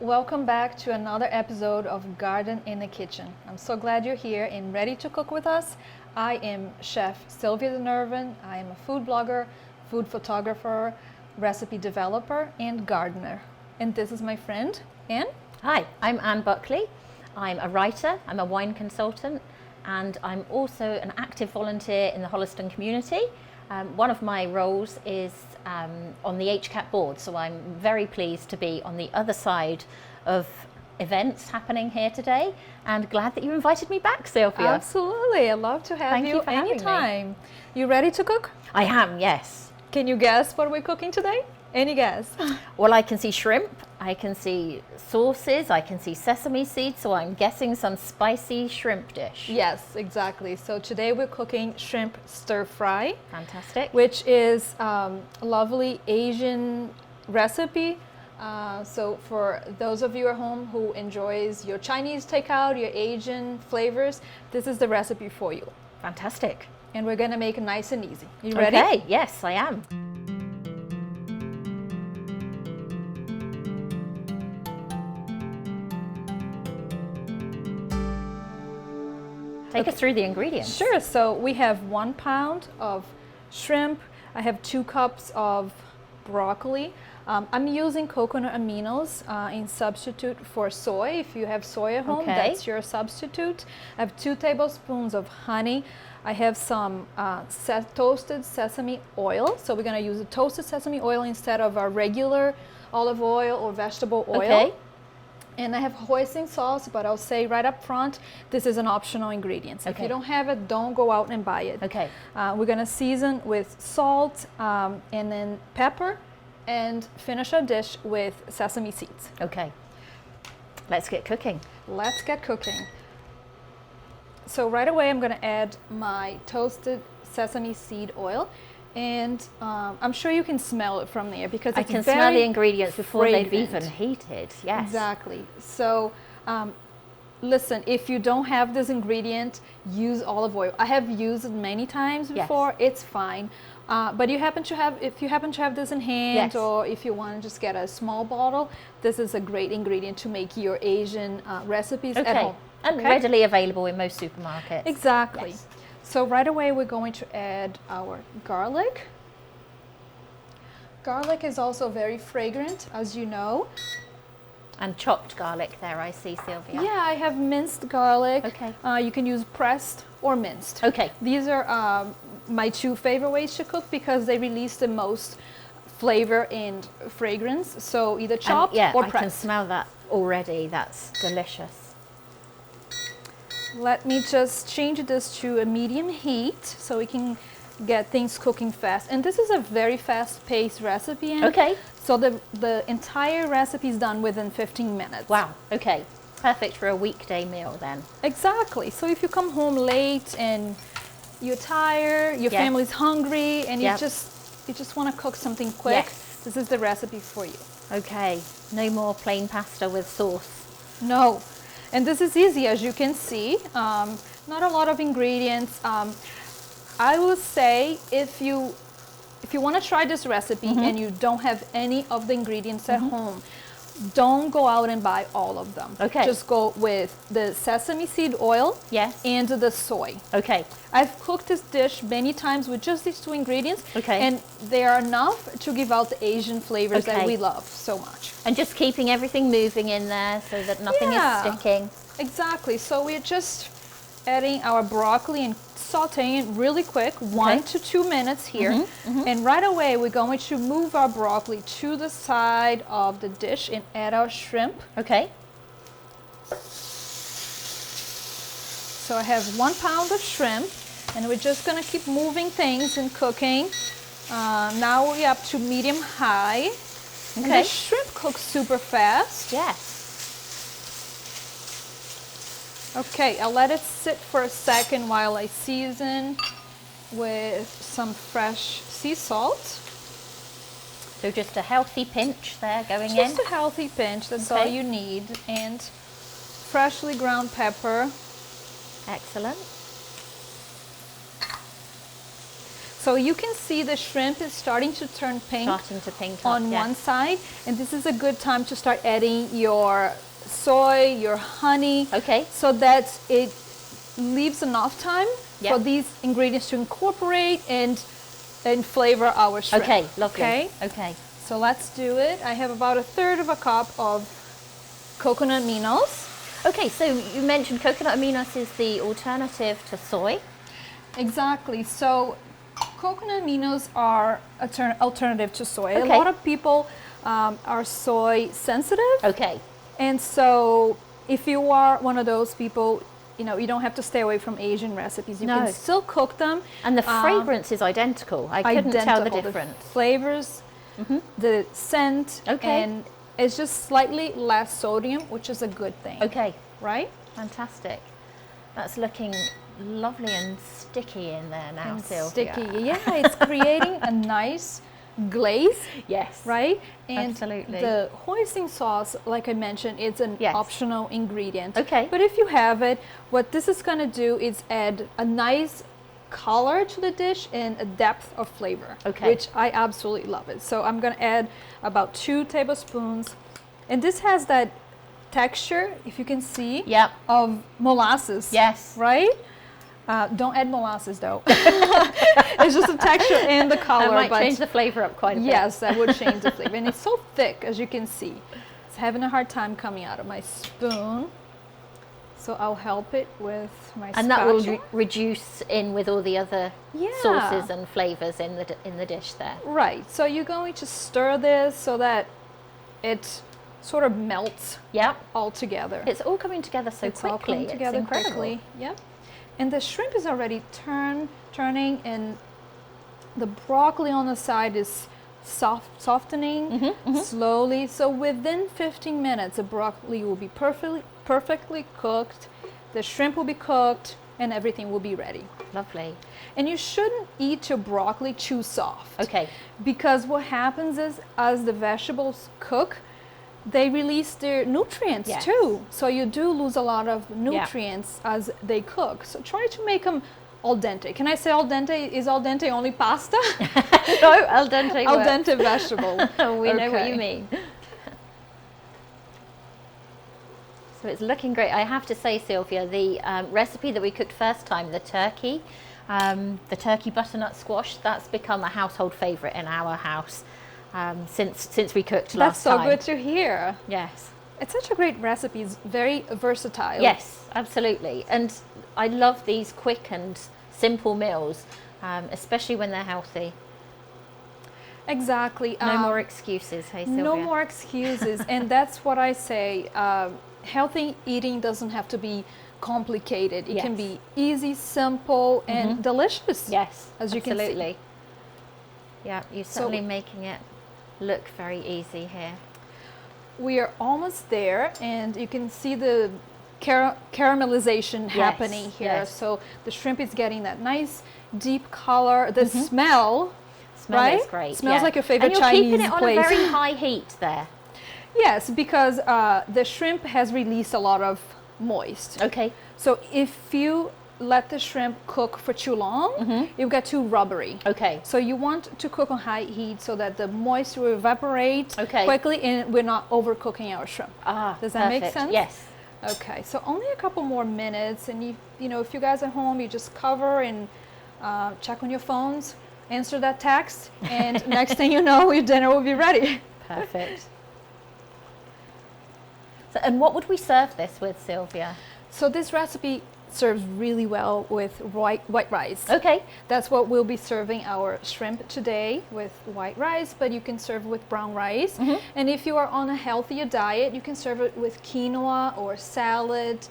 Welcome back to another episode of Garden in the Kitchen. I'm so glad you're here and ready to cook with us. I am Chef Silvia Dunnirvine. I am a food blogger, food photographer, recipe developer, and gardener. And this is my friend, Anne. Hi, I'm Anne Buckley. I'm a writer, I'm a wine consultant, and I'm also an active volunteer in the Holliston community. One of my roles is on the HCAP board, so I'm very pleased to be on the other side of events happening here today, and glad that you invited me back, Silvia. Absolutely, I'd love to have you anytime. You ready to cook? I am, yes. Can you guess what we're cooking today? Any guess? Well, I can see shrimp, I can see sauces, I can see sesame seeds, so I'm guessing some spicy shrimp dish. Yes, exactly. So today we're cooking shrimp stir fry. Fantastic. Which is a lovely Asian recipe. So for those of you at home who enjoys your Chinese takeout, your Asian flavors, this is the recipe for you. Fantastic. And we're gonna make it nice and easy. You ready? Okay, yes, I am. Take us through the ingredients. Sure. So we have 1 pound of shrimp. I have 2 cups of broccoli. I'm using coconut aminos in substitute for soy. If you have soy at home, that's your substitute. I have 2 tablespoons of honey. I have some toasted sesame oil. So we're going to use a toasted sesame oil instead of our regular olive oil or vegetable oil. Okay. And I have hoisin sauce, but I'll say right up front, this is an optional ingredient. So if you don't have it, don't go out and buy it. Okay. We're gonna season with salt and then pepper and finish our dish with sesame seeds. Okay. Let's get cooking. Let's get cooking. So right away, I'm gonna add my toasted sesame seed oil. And I'm sure you can smell it from there because it's I can smell the ingredients before fragrant. they've even heated. Yes. Exactly. So listen, if you don't have this ingredient, use olive oil. I have used it many times before. Yes. It's fine. But if you happen to have this in hand, or if you want to just get a small bottle, this is a great ingredient to make your Asian recipes at home. And readily available in most supermarkets. Exactly. Yes. So right away we're going to add our garlic. Garlic is also very fragrant, as you know. And chopped garlic there, I see, Silvia. Yeah, I have minced garlic. Okay. You can use pressed or minced. Okay. These are my 2 favorite ways to cook because they release the most flavor and fragrance. So either chopped or pressed. I can smell that already. That's delicious. Let me just change this to a medium heat so we can get things cooking fast. And this is a very fast-paced recipe. Okay. So the entire recipe is done within 15 minutes. Wow. Okay. Perfect for a weekday meal then. Exactly. So if you come home late and you're tired, your family's hungry, and you just want to cook something quick, this is the recipe for you. Okay. No more plain pasta with sauce. No. And this is easy, as you can see. Not a lot of ingredients. I would say if you want to try this recipe and you don't have any of the ingredients at home, don't go out and buy all of them. Okay. Just go with the sesame seed oil and the soy. Okay. I've cooked this dish many times with just these 2 ingredients. Okay. And they are enough to give out the Asian flavors that we love so much. And just keeping everything moving in there so that nothing is sticking. Exactly. So we're just adding our broccoli and sauteing it really quick, 1 to 2 minutes here. And right away, we're going to move our broccoli to the side of the dish and add our shrimp. Okay. So I have 1 pound of shrimp, and we're just gonna keep moving things and cooking. Now we're up to medium-high. And the shrimp cooks super fast. Yes. Okay, I'll let it sit for a second while I season with some fresh sea salt. So just a healthy pinch there going in? Just a healthy pinch, that's all you need. And freshly ground pepper. Excellent. So you can see the shrimp is starting to turn pink, Starting to pink up, on yes. one side, and this is a good time to start adding your soy, your honey, Okay. so that it leaves enough time Yep. for these ingredients to incorporate and flavor our shrimp. Okay, lovely. Okay, Okay. so let's do it. I have about 1/3 of a cup of coconut aminos. Okay, so you mentioned coconut aminos is the alternative to soy. Exactly. So coconut aminos are alternative to soy. Okay. A lot of people are soy sensitive. Okay. And so if you are one of those people, you know, you don't have to stay away from Asian recipes. You No. can still cook them. And the fragrance is identical. I couldn't tell the Identical. difference. The flavors, the scent, Okay. and it's just slightly less sodium, which is a good thing. Okay, Right? fantastic. That's looking lovely and sticky in there now, And Silvia. sticky. Yeah, it's creating a nice glaze. Yes. Right? And Absolutely. the hoisin sauce, like I mentioned, it's an Yes. optional ingredient. Okay. But if you have it, what this is going to do is add a nice color to the dish and a depth of flavor, Okay. which I absolutely love it. So I'm going to add about 2 tablespoons. And this has that texture, if you can see, Yep. of molasses. Yes. Right? Don't add molasses though. It's just the texture and the color. That might but change the flavour up quite a bit. yes, that would change the flavor. And it's so thick, as you can see. It's having a hard time coming out of my spoon. So I'll help it with my And that will spatula. reduce in with all the other Yeah. sauces and flavours in the dish there. Right. So you're going to stir this so that it sort of melts Yep. all together. It's all coming together so It's quickly. all coming together it's incredible. quickly. Yep. And the shrimp is already turning, and the broccoli on the side is softening slowly. So within 15 minutes, the broccoli will be perfectly cooked. The shrimp will be cooked, and everything will be ready. Lovely. And you shouldn't eat your broccoli too soft. Okay. Because what happens is, as the vegetables cook, they release their nutrients Yes. too. So you do lose a lot of nutrients as they cook. So try to make them al dente. Can I say al dente? Is al dente only pasta? No, al dente Al works. dente vegetable. We know what Okay. you mean. So it's looking great. I have to say, Silvia, the recipe that we cooked first time, the turkey butternut squash, that's become a household favourite in our house since we cooked That's last so time. good to hear. Yes. It's such a great recipe. It's very versatile. Yes, absolutely. And I love these quick and simple meals, especially when they're healthy. Exactly. No more excuses, hey Silvia? No more excuses. And that's what I say. Healthy eating doesn't have to be complicated. It can Yes. be easy, simple, and delicious. Yes, as you can see. absolutely. Yeah, you're certainly making it look very easy here. We are almost there, and you can see the caramelization happening here. yes. So the shrimp is getting that nice deep color. The smell, Smell right? is great. Smells yeah. like your favorite and you're Chinese keeping it on place. a very high heat there. Yes, because the shrimp has released a lot of moist. Okay. So if you let the shrimp cook for too long, you'll get too rubbery. Okay. So you want to cook on high heat so that the moisture will evaporate Okay. quickly, and we're not overcooking our shrimp. Ah, Does that make perfect. sense? Yes. Okay, so only a couple more minutes, and you know, if you guys are home, you just cover and check on your phones, answer that text, and next thing you know, your dinner will be ready. Perfect. So, and what would we serve this with, Silvia? So this recipe serves really well with white rice. Okay. That's what we'll be serving our shrimp today, with white rice, but you can serve with brown rice. And if you are on a healthier diet, you can serve it with quinoa or salad,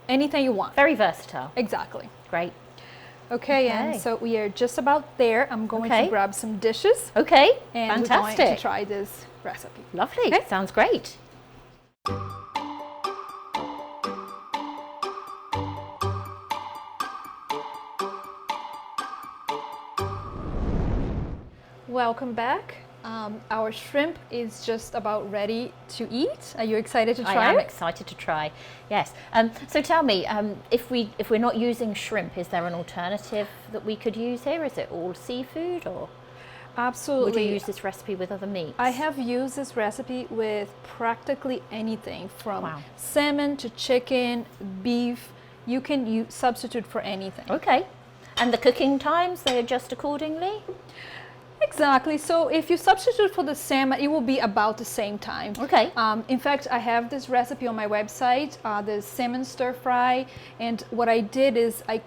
anything you want. Very versatile. Exactly. Great. Okay, Okay. and so we are just about there. I'm going Okay. to grab some dishes, Okay. and we're Fantastic. going to try this recipe. Lovely. Okay. Sounds great. Welcome back. Our shrimp is just about ready to eat. Are you excited to try I am it? excited to try. Yes. So tell me, if we're not using shrimp, is there an alternative that we could use here? Is it all seafood, or Absolutely. would you use this recipe with other meats? I have used this recipe with practically anything from Wow. salmon to chicken, beef. You can substitute for anything. Okay. And the cooking times, they adjust accordingly? Exactly. So if you substitute for the salmon, it will be about the same time. Okay. In fact, I have this recipe on my website, the salmon stir fry. And what I did is I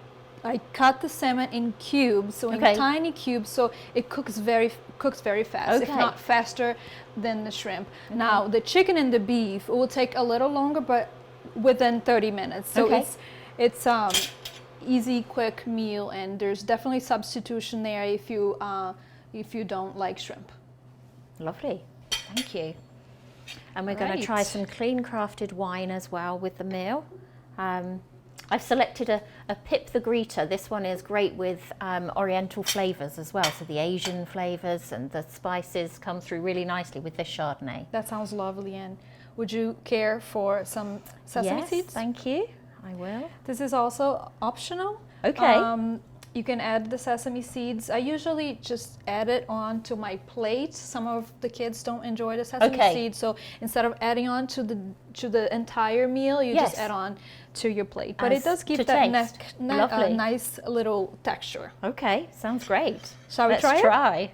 cut the salmon in cubes, so in tiny cubes, so it cooks very fast, if not faster than the shrimp. Now, the chicken and the beef will take a little longer, but within 30 minutes. So it's easy, quick meal, and there's definitely substitution there if you don't like shrimp. Lovely, thank you. And we're going to try some clean crafted wine as well with the meal. I've selected a Pip the Greeter. This one is great with oriental flavours as well. So the Asian flavours and the spices come through really nicely with this Chardonnay. That sounds lovely. And would you care for some sesame seeds? Yes, thank you. I will. This is also optional. Okay. You can add the sesame seeds. I usually just add it onto my plate. Some of the kids don't enjoy the sesame seeds, so instead of adding on to the entire meal, you just add on to your plate. But it does give that nice little texture. Okay, sounds great. Shall we try it? Let's try.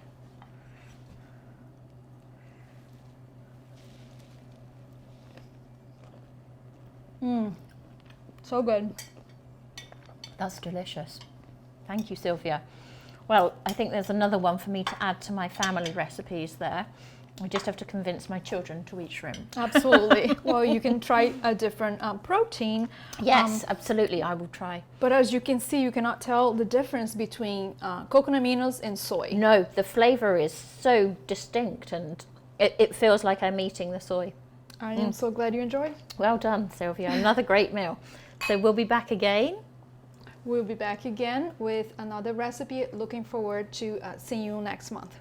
So good. That's delicious. Thank you, Silvia. Well, I think there's another one for me to add to my family recipes there. I just have to convince my children to eat shrimp. Absolutely. Well, you can try a different protein. Yes, absolutely, I will try. But as you can see, you cannot tell the difference between coconut aminos and soy. No, the flavour is so distinct, and it feels like I'm eating the soy. I am so glad you enjoyed. Well done, Silvia. Another great meal. So we'll be back again. We'll be back again with another recipe. Looking forward to seeing you next month.